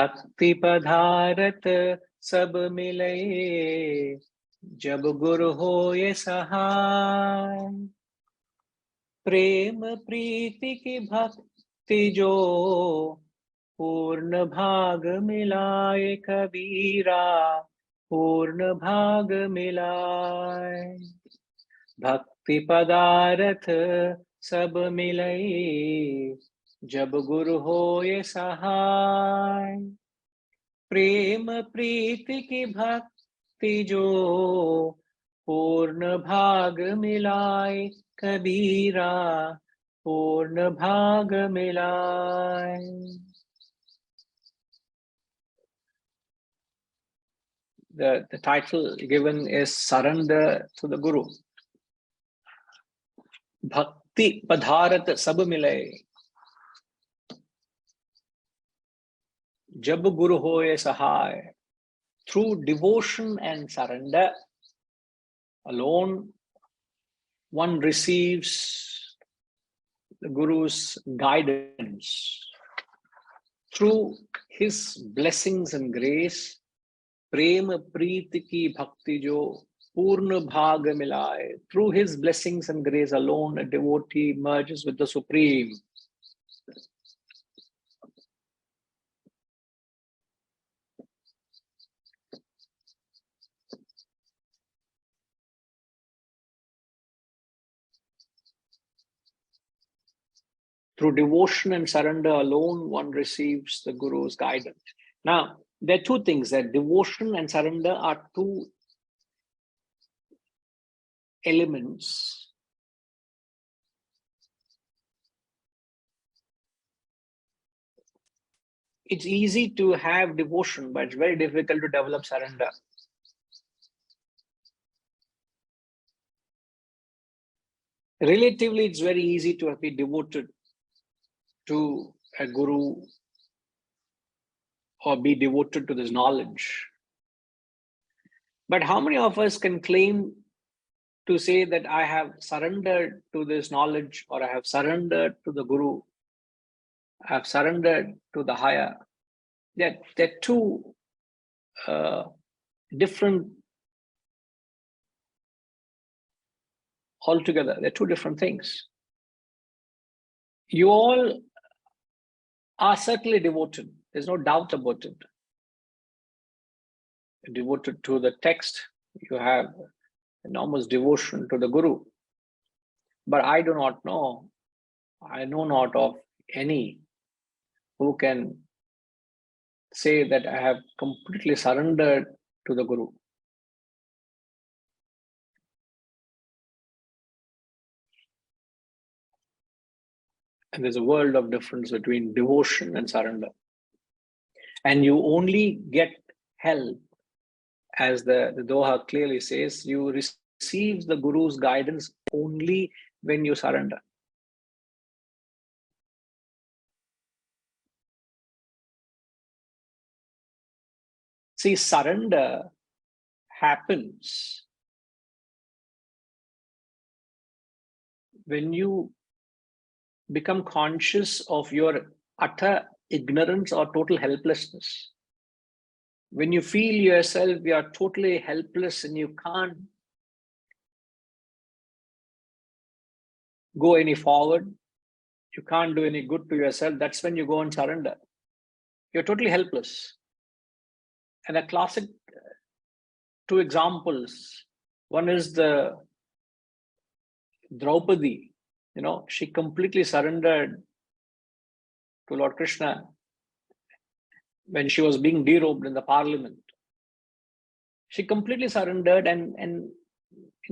भक्ति पधारत सब मिले, जब गुरु होए सहाय। प्रेम प्रीति की भक्ति जो, पूर्ण भाग मिलाए कबीरा, पूर्ण भाग मिलाए। भक्ति पदारथ सब मिले, जब गुरु होए सहाय। प्रेम प्रीति की भक्ति जो, पूर्ण भाग मिलाए कबीरा, पूर्ण भाग मिलाए। The title given is Surrender to the Guru. Bhakti padharat sab mile, jab guru hoye sahay. Through devotion and surrender alone, one receives the Guru's guidance. Through his blessings and grace, prema preeti ki bhakti jo, purna bhag milaye. Through his blessings and grace alone, a devotee merges with the Supreme. Through devotion and surrender alone, one receives the Guru's guidance. Now, there are two things, that devotion and surrender are two elements. It's easy to have devotion, but it's very difficult to develop surrender. Relatively, it's very easy to be devoted to a Guru or be devoted to this knowledge. But how many of us can claim to say that I have surrendered to this knowledge, or I have surrendered to the Guru, I have surrendered to the higher? They're two different, altogether, they're two different things. You all are certainly devoted. There's no doubt about it. You're devoted to the text. You have enormous devotion to the Guru. But I do not know, I know not of any who can say that I have completely surrendered to the Guru. And there's a world of difference between devotion and surrender. And you only get help, as the Doha clearly says, you receive the Guru's guidance only when you surrender. See, surrender happens when you become conscious of your utter ignorance or total helplessness. When you feel yourself, you are totally helpless and you can't go any forward, you can't do any good to yourself, that's when you go and surrender. You're totally helpless. And a classic two examples. One is the Draupadi. She completely surrendered to Lord Krishna when she was being derobed in the parliament. She completely surrendered and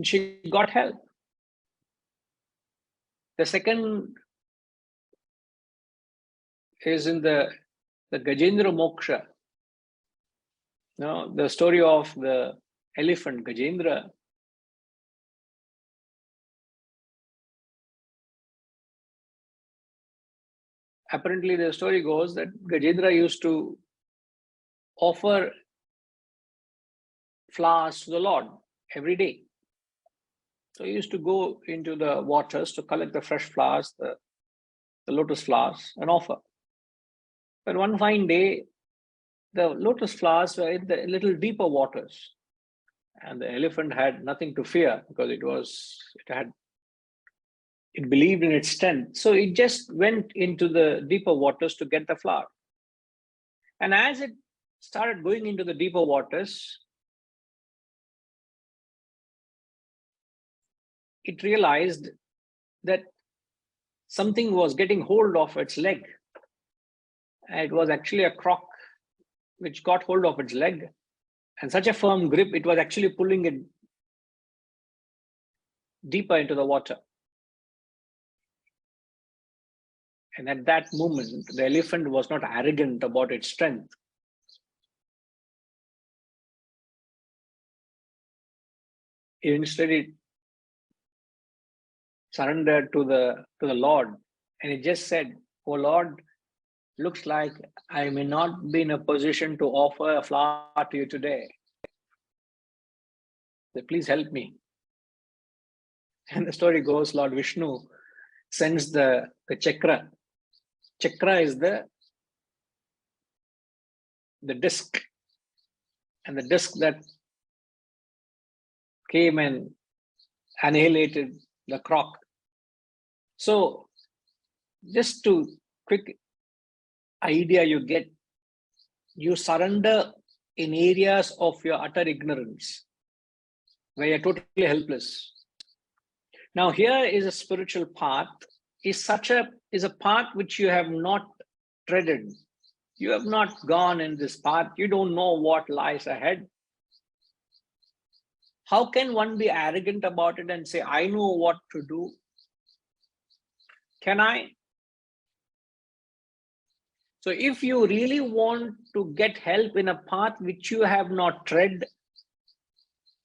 she got help. The second is in the Gajendra Moksha. The story of the elephant Gajendra. Apparently, the story goes that Gajendra used to offer flowers to the Lord every day. So he used to go into the waters to collect the fresh flowers, the lotus flowers, and offer. But one fine day, the lotus flowers were in the little deeper waters. And the elephant had nothing to fear because it believed in its strength. So it just went into the deeper waters to get the flower. And as it started going into the deeper waters, it realized that something was getting hold of its leg. It was actually a croc which got hold of its leg, and such a firm grip, it was actually pulling it deeper into the water. And at that moment, the elephant was not arrogant about its strength. Instead, it surrendered to the Lord, and it just said, "Oh Lord, looks like I may not be in a position to offer a flower to you today. So please help me." And the story goes, Lord Vishnu sends the chakra. Chakra is the disc, and the disc that came and annihilated the croc. So just to quick idea you get, you surrender in areas of your utter ignorance, where you're totally helpless. Now here is a spiritual path, is a path which you have not treaded. You have not gone in this path. You don't know what lies ahead. How can one be arrogant about it and say, I know what to do? Can I? So if you really want to get help in a path which you have not tread,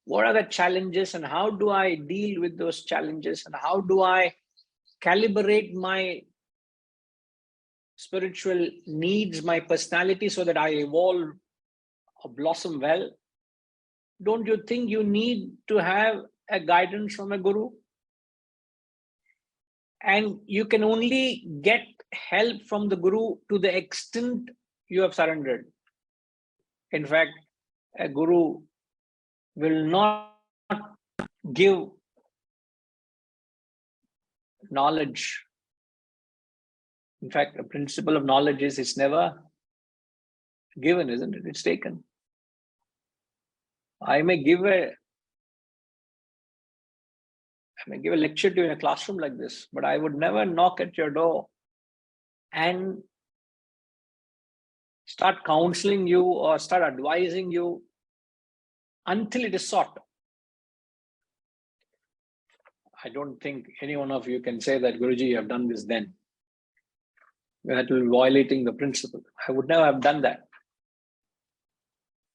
what are the challenges and how do I deal with those challenges, and how do I calibrate my spiritual needs, my personality, so that I evolve or blossom well? Don't you think you need to have a guidance from a guru? And you can only get help from the guru to the extent you have surrendered. In fact, a guru will not give knowledge. In fact, the principle of knowledge is it's never given, isn't it? It's taken. I may give a lecture to you in a classroom like this, but I would never knock at your door and start counseling you or start advising you until it is sought. I don't think any one of you can say that, Guruji, you have done this then. That will be violating the principle. I would never have done that.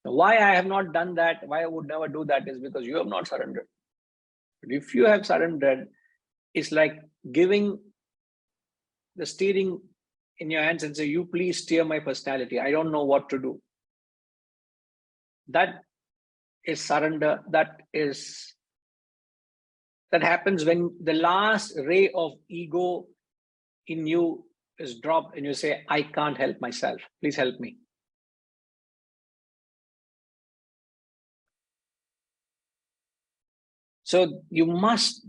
Why I have not done that, why I would never do that, is because you have not surrendered. But if you have surrendered, it's like giving the steering in your hands and say, you please steer my personality. I don't know what to do. That is surrender. That happens when the last ray of ego in you is dropped and you say, I can't help myself. Please help me. So you must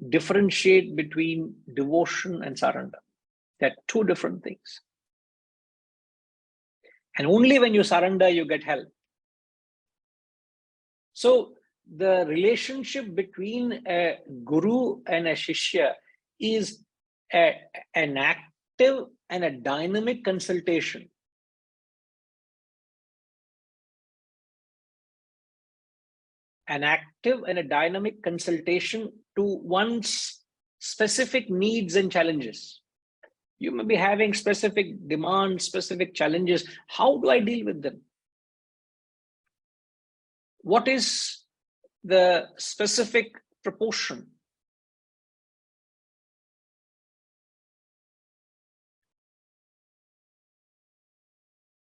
differentiate between devotion and surrender. They're two different things. And only when you surrender, you get help. So the relationship between a guru and a shishya is an active and a dynamic consultation. An active and a dynamic consultation to one's specific needs and challenges. You may be having specific demands, specific challenges. How do I deal with them? What is the specific proportion?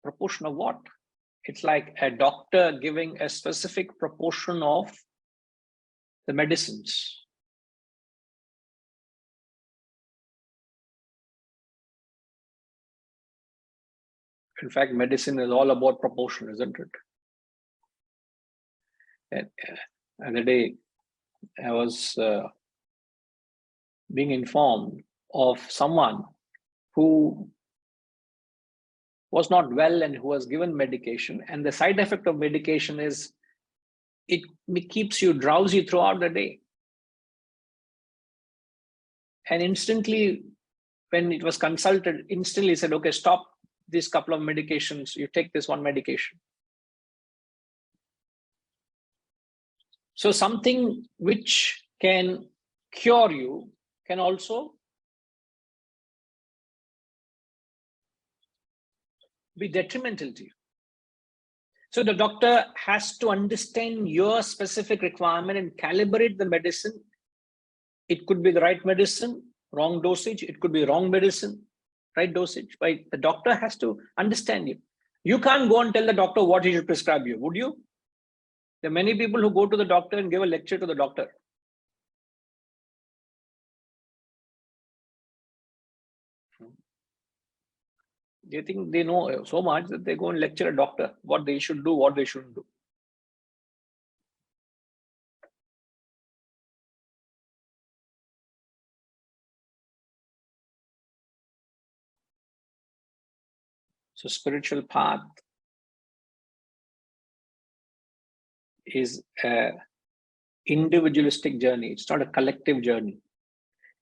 Proportion of what? It's like a doctor giving a specific proportion of the medicines. In fact, medicine is all about proportion, isn't it? And the day I was being informed of someone who was not well and who was given medication, and the side effect of medication is it keeps you drowsy throughout the day. And instantly, when it was consulted, instantly said, okay, stop these couple of medications, you take this one medication. So something which can cure you can also be detrimental to you. So the doctor has to understand your specific requirement and calibrate the medicine. It could be the right medicine, wrong dosage. It could be wrong medicine, right dosage. Right? The doctor has to understand you. You can't go and tell the doctor what he should prescribe you, would you? There are many people who go to the doctor and give a lecture to the doctor. They think they know so much that they go and lecture a doctor what they should do, what they shouldn't do. So spiritual path is an individualistic journey. It's not a collective journey.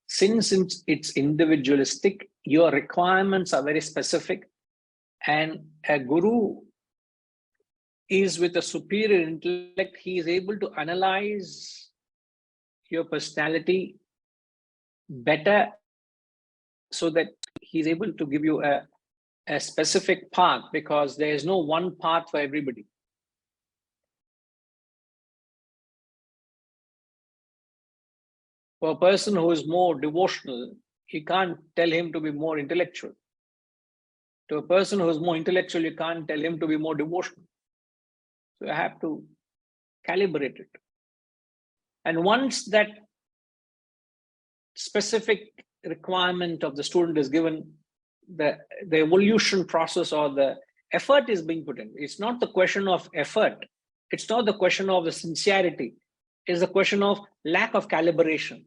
Since it's individualistic, your requirements are very specific, and a guru is with a superior intellect. He is able to analyze your personality better so that he's able to give you a specific path, because there is no one path for everybody. For a person who is more devotional, you can't tell him to be more intellectual. To a person who is more intellectual, you can't tell him to be more devotional. So you have to calibrate it. And once that specific requirement of the student is given, the evolution process or the effort is being put in. It's not the question of effort. It's not the question of the sincerity. It's the question of lack of calibration.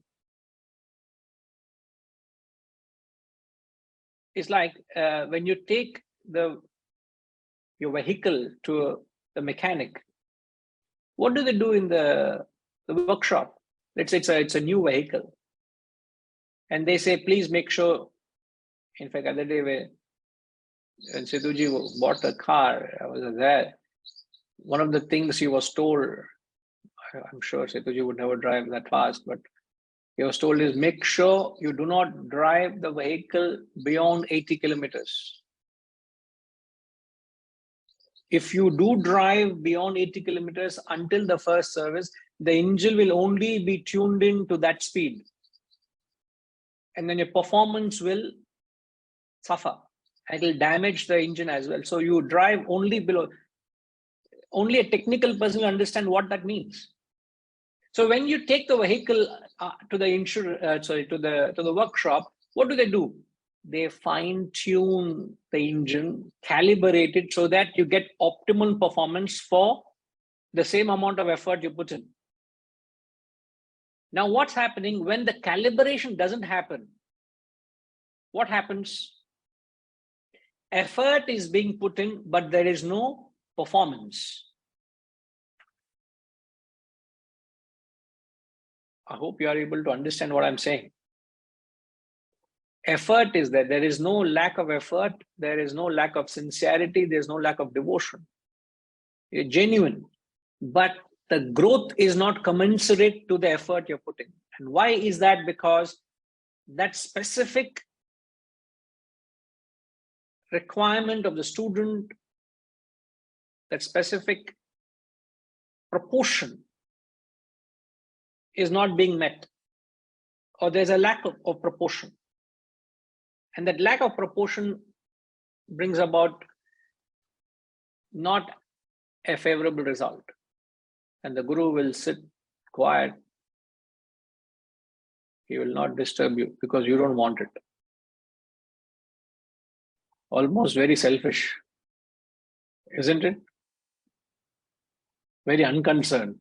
It's like when you take your vehicle to the mechanic, what do they do in the workshop? Let's say it's a new vehicle. And they say, please make sure. In fact, the other day when Sidhuji bought a car, I was there. One of the things he was told, I'm sure Sidhuji would never drive that fast, but he was told is make sure you do not drive the vehicle beyond 80 kilometers. If you do drive beyond 80 kilometers until the first service, the engine will only be tuned in to that speed. And then your performance will suffer. It will damage the engine as well. So you drive only below. Only a technical person will understand what that means. So when you take the vehicle to the workshop, what do? They fine tune the engine, calibrate it so that you get optimal performance for the same amount of effort you put in. Now, what's happening when the calibration doesn't happen? What happens? Effort is being put in, but there is no performance. I hope you are able to understand what I'm saying. Effort is there. There is no lack of effort. There is no lack of sincerity. There's no lack of devotion. You're genuine, but the growth is not commensurate to the effort you're putting. And why is that? Because that specific requirement of the student, that specific proportion is not being met, or there's a lack of proportion. And that lack of proportion brings about not a favorable result. And the guru will sit quiet. He will not disturb you because you don't want it. Almost very selfish. isn't it? Very unconcerned.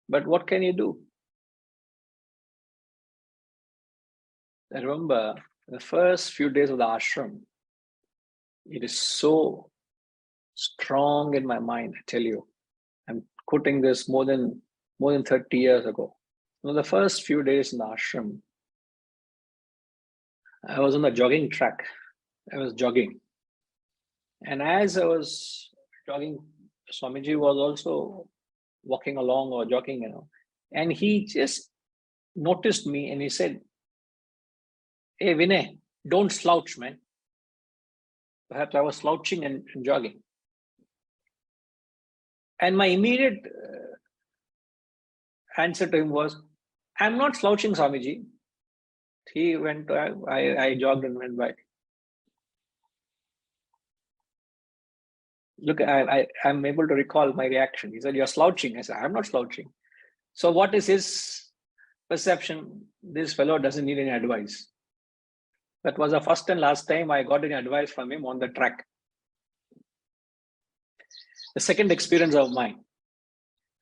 But what can you do? I remember the first few days of the ashram, it is so strong in my mind, I tell you. I'm quoting this more than 30 years ago. The first few days in the ashram, I was on the jogging track. I was jogging. And as I was jogging, Swamiji was also walking along or jogging, and he just noticed me and he said, "Hey, Vinay, don't slouch, man." Perhaps I was slouching and jogging. And my immediate answer to him was, "I'm not slouching, Swamiji." He went, I jogged and went back. Look, I'm able to recall my reaction. He said, "You're slouching." I said, "I'm not slouching." So what is his perception? This fellow doesn't need any advice. That was the first and last time I got any advice from him on the track. The second experience of mine.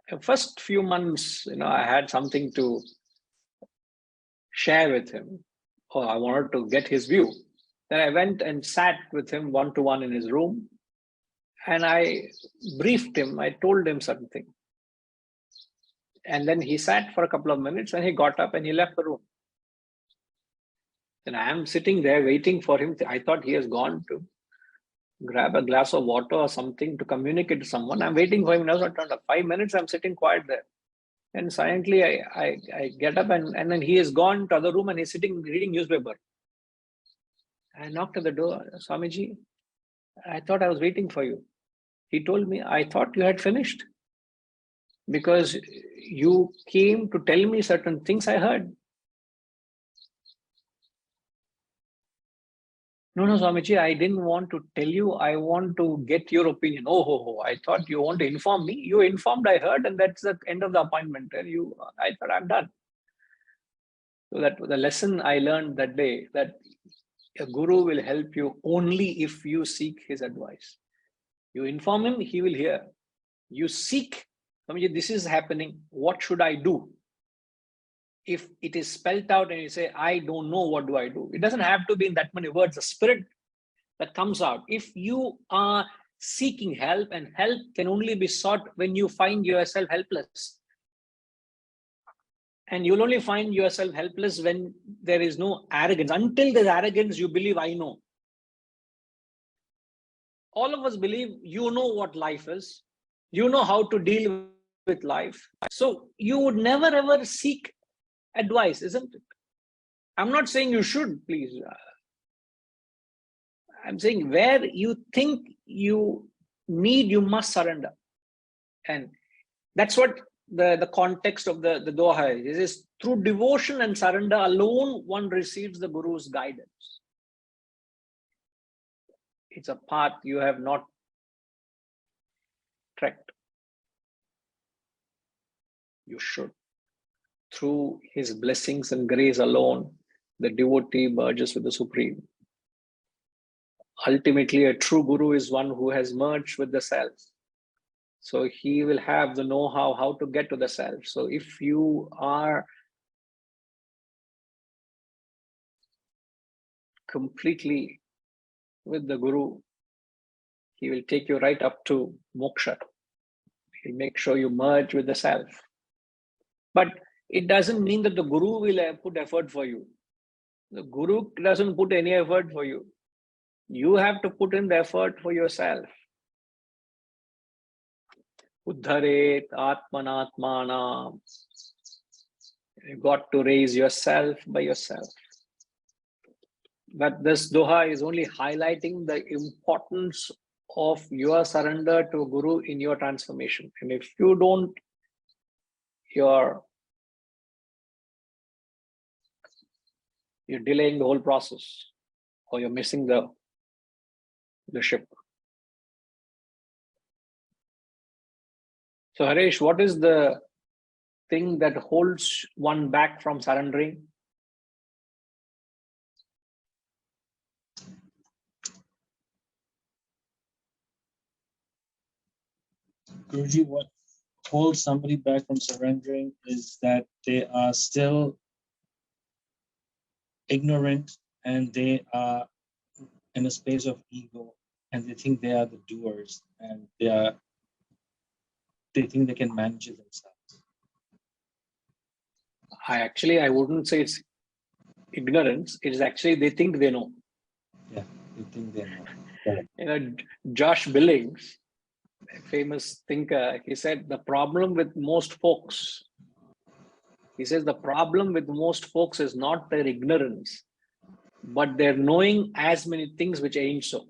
The first few months, I had something to share with him, or I wanted to get his view. Then I went and sat with him one-to-one in his room, and I briefed him. I told him something. And then he sat for a couple of minutes and he got up and he left the room. And I am sitting there waiting for him. I thought he has gone to grab a glass of water or something to communicate to someone. I'm waiting for him now. 5 minutes, I'm sitting quiet there. And silently, I get up and then he has gone to the other room and he's sitting reading newspaper. I knocked at the door. "Swamiji, I thought I was waiting for you." He told me, "I thought you had finished because you came to tell me certain things I heard." "No, Swamiji, I didn't want to tell you. I want to get your opinion." "Oh, I thought you want to inform me." "You informed, I heard, and that's the end of the appointment." And I thought, I'm done. So that the lesson I learned that day, that a guru will help you only if you seek his advice. You inform him, he will hear. You seek, "Swamiji, this is happening. What should I do?" If it is spelled out and you say, "I don't know, what do I do?" It doesn't have to be in that many words. The spirit that comes out. If you are seeking help, and help can only be sought when you find yourself helpless. And you'll only find yourself helpless when there is no arrogance. Until there's arrogance, you believe, "I know." All of us believe you know what life is. You know how to deal with life. So you would never ever seek advice, isn't it? I'm not saying you should, please. I'm saying where you think you need, you must surrender. And that's what the context of the Doha is. It is through devotion and surrender alone one receives the Guru's guidance. It's a path you have not trekked. You should. Through his blessings and grace alone, the devotee merges with the Supreme. Ultimately, a true Guru is one who has merged with the self. So he will have the know-how how to get to the self. So if you are completely with the Guru, he will take you right up to moksha. He'll make sure you merge with the self. But it doesn't mean that the Guru will put effort for you. The Guru doesn't put any effort for you. You have to put in the effort for yourself. Uddharet atmanatmanam. You got to raise yourself by yourself. But this doha is only highlighting the importance of your surrender to Guru in your transformation. And if you don't, you're delaying the whole process, or you're missing the ship. So Harish, what is the thing that holds one back from surrendering? Guruji, what holds somebody back from surrendering is that they are still ignorant and they are in a space of ego and they think they are the doers and they think they can manage it themselves. I wouldn't say it's ignorance. It's actually they think they know. Yeah, they think they know. Correct. You know, Josh Billings, a famous thinker, he said the problem with most folks, he says the problem with most folks is not their ignorance, but they're knowing as many things which ain't so.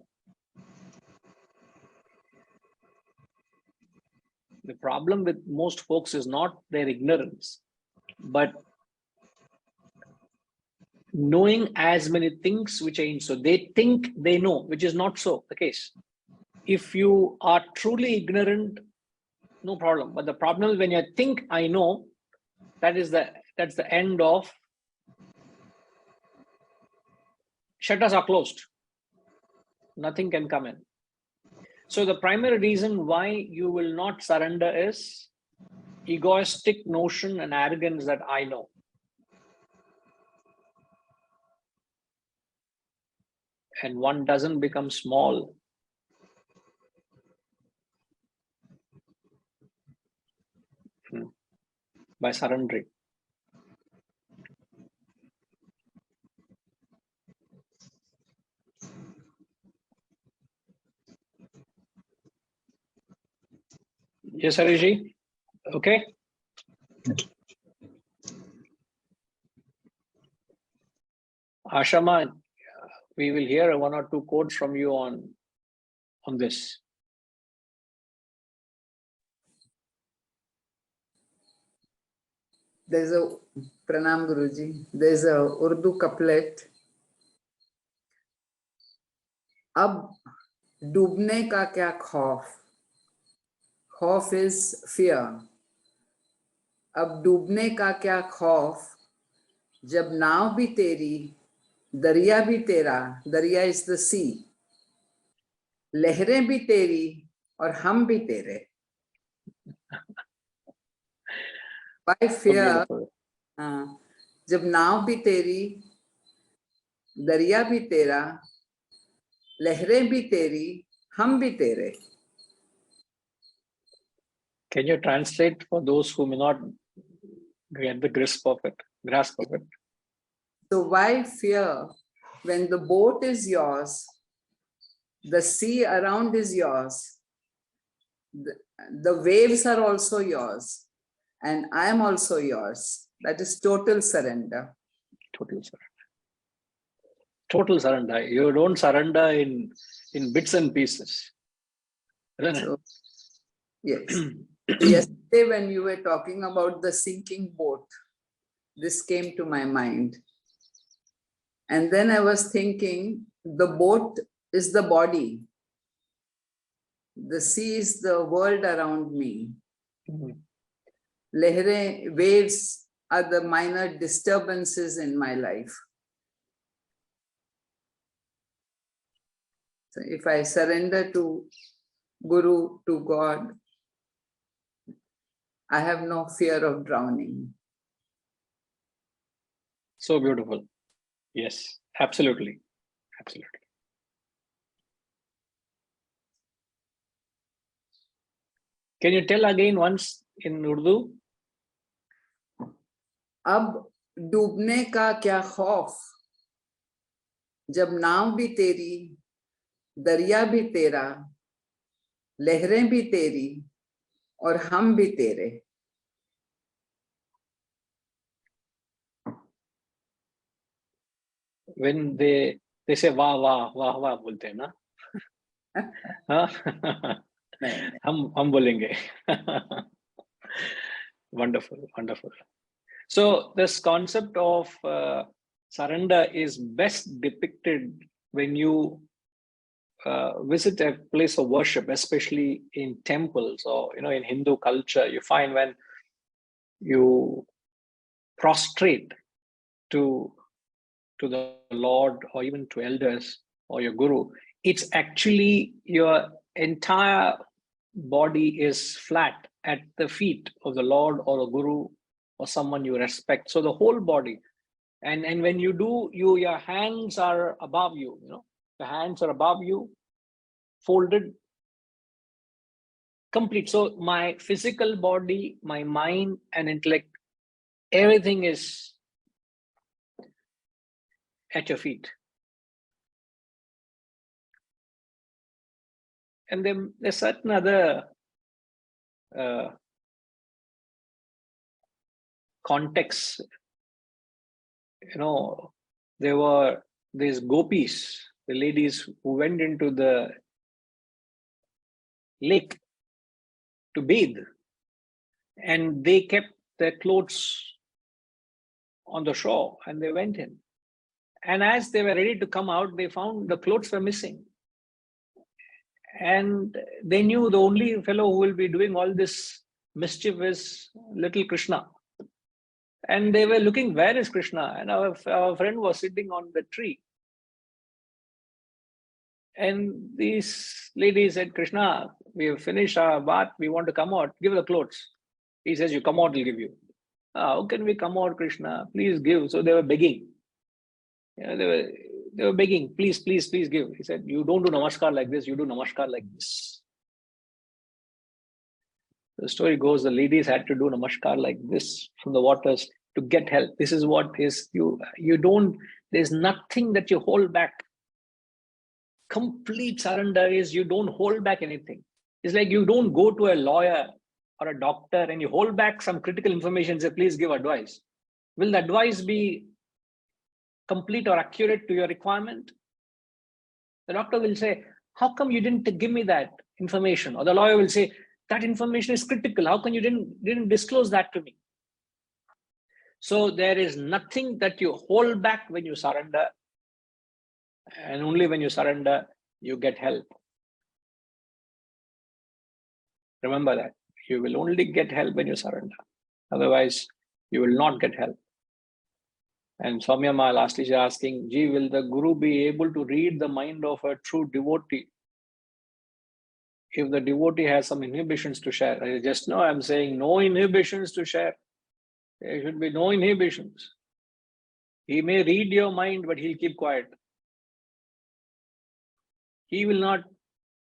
The problem with most folks is not their ignorance, but knowing as many things which ain't so. They think they know, which is not so the case. If you are truly ignorant, no problem. But the problem is when you think I know, that's the end of shutters are closed. Nothing can come in. So the primary reason why you will not surrender is egoistic notion and arrogance that I know. And one doesn't become small by surrendering. Yes, Harishji? Okay. Ashama, we will hear one or two quotes from you on this. There's a Pranam Guruji. There's a Urdu couplet. अब डूबने का क्या खौफ? खौफ is fear. अब डूबने का क्या खौफ? जब नाव भी तेरी, दरिया भी तेरा. दरिया is the sea. लहरें भी तेरी और हम भी तेरे. Why fear? जब नाव भी तेरी, दरिया भी तेरा, लहरें भी तेरी, हम भी तेरे. Can you translate for those who may not get the grasp of it? So why fear when the boat is yours, the sea around is yours, the waves are also yours, and I am also yours. That is total surrender. Total surrender. Total surrender. You don't surrender in bits and pieces. So, yes. Yesterday when you were talking about the sinking boat, this came to my mind. And then I was thinking, the boat is the body. The sea is the world around me. Lehre, waves are the minor disturbances in my life. So if I surrender to Guru, to God, I have no fear of drowning. So beautiful. Yes, absolutely. Absolutely. Can you tell again once in Urdu? अब डूबने का क्या खौफ, जब नाव भी तेरी, दरिया भी तेरा, लहरें भी तेरी और हम भी तेरे. When they say वाह वाह वाह वाह बोलते हैं ना? हम बोलेंगे. Wonderful, wonderful. So this concept of surrender is best depicted when you visit a place of worship, especially in temples or in Hindu culture. You find when you prostrate to the Lord or even to elders or your guru, it's actually your entire body is flat at the feet of the Lord or a guru or someone you respect. So the whole body. And when you do, your hands are above you, the hands are above you, folded, complete. So my physical body, my mind and intellect, everything is at your feet. And then there's certain other contexts. There were these gopis, the ladies who went into the lake to bathe, and they kept their clothes on the shore and they went in. And as they were ready to come out, they found the clothes were missing. And they knew the only fellow who will be doing all this mischief is little Krishna. And they were looking, where is Krishna? And our friend was sitting on the tree. And these ladies said, Krishna, we have finished our bath. We want to come out. Give the clothes. He says, you come out, I'll give you. How can we come out, Krishna? Please give. So they were begging. They were begging, please, please, please give. He said, you don't do namaskar like this. You do namaskar like this. The story goes, the ladies had to do namaskar like this from the waters to get help. This is what is, you don't, there's nothing that you hold back. Complete surrender is you don't hold back anything. It's like you don't go to a lawyer or a doctor and you hold back some critical information and say, please give advice. Will the advice be complete or accurate to your requirement? The doctor will say, how come you didn't give me that information? Or the lawyer will say, that information is critical. How come you didn't disclose that to me? So there is nothing that you hold back when you surrender. And only when you surrender, you get help. Remember that. You will only get help when you surrender. Otherwise, you will not get help. And Swamyama lastly is asking, gee, will the Guru be able to read the mind of a true devotee if the devotee has some inhibitions to share? I just know I'm saying no inhibitions to share. There should be no inhibitions. He may read your mind, but he'll keep quiet. He will not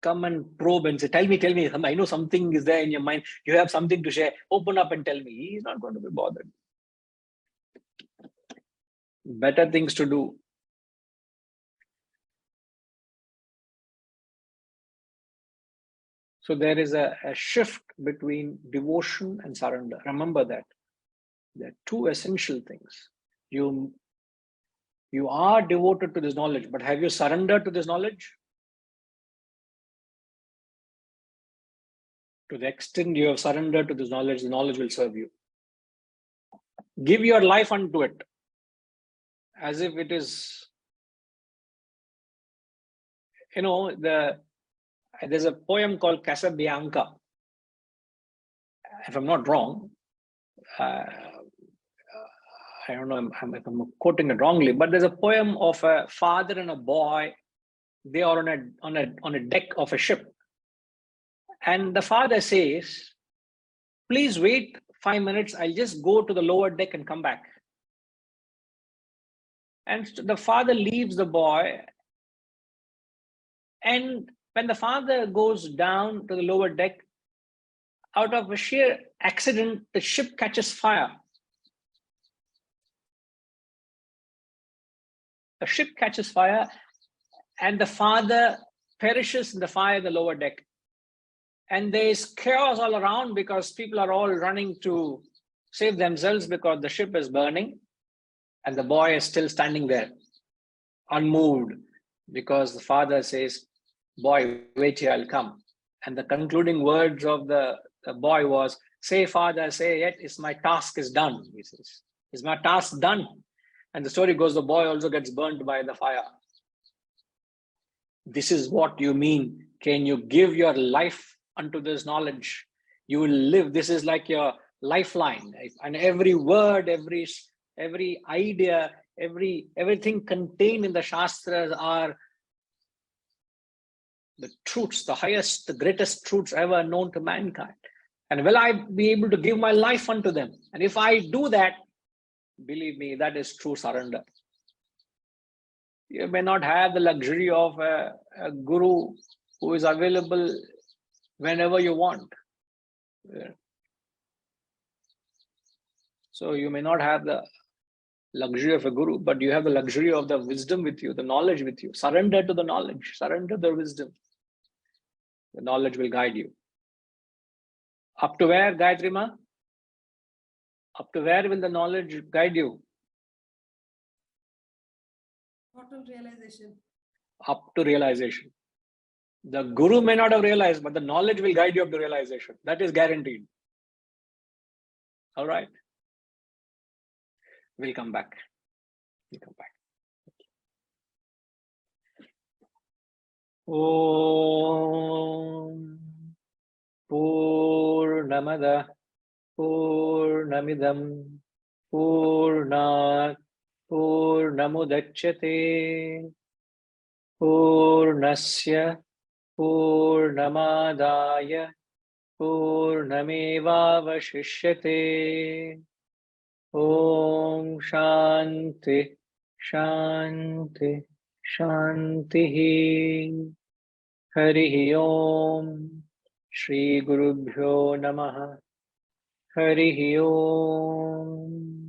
come and probe and say, tell me, I know something is there in your mind. You have something to share. Open up and tell me. He's not going to be bothered. Better things to do. So there is a shift between devotion and surrender. Remember that. They're two essential things. You are devoted to this knowledge, but have you surrendered to this knowledge? To the extent you have surrendered to this knowledge, the knowledge will serve you. Give your life unto it, as if it is, there's a poem called Casabianca. If I'm not wrong, I don't know if I'm quoting it wrongly, but there's a poem of a father and a boy. They are on a deck of a ship. And the father says, please wait 5 minutes. I'll just go to the lower deck and come back. And the father leaves the boy. And when the father goes down to the lower deck, out of a sheer accident, the ship catches fire. The ship catches fire and the father perishes in the fire in the lower deck. And there's chaos all around because people are all running to save themselves because the ship is burning. And the boy is still standing there, unmoved, because the father says, boy, wait here, I'll come. And the concluding words of the boy was, say, father, say, yet is my task is done. He says, is my task done? And the story goes, the boy also gets burnt by the fire. This is what you mean. Can you give your life unto this knowledge? You will live. This is like your lifeline. Right? And every word, every idea, everything contained in the Shastras are the truths, the highest, the greatest truths ever known to mankind. And will I be able to give my life unto them? And if I do that, believe me, that is true surrender. You may not have the luxury of a guru who is available whenever you want. So you may not have the luxury of a guru, but you have the luxury of the wisdom with you, the knowledge with you. Surrender to the knowledge, surrender the wisdom. The knowledge will guide you. Up to where, Gayatri Ma? Up to where will the knowledge guide you? Total realization. Up to realization. The guru may not have realized, but the knowledge will guide you up to realization. That is guaranteed. All right. We'll come back. We'll come back. Om Purnamada Purnamidam Purnat Purnamudachyate Purnasya Purnamadaya Purnamevavashishyate. Om Shanti Shanti Shanti. Harihi Om. Shri Gurubhyo Namaha. Harihi Om.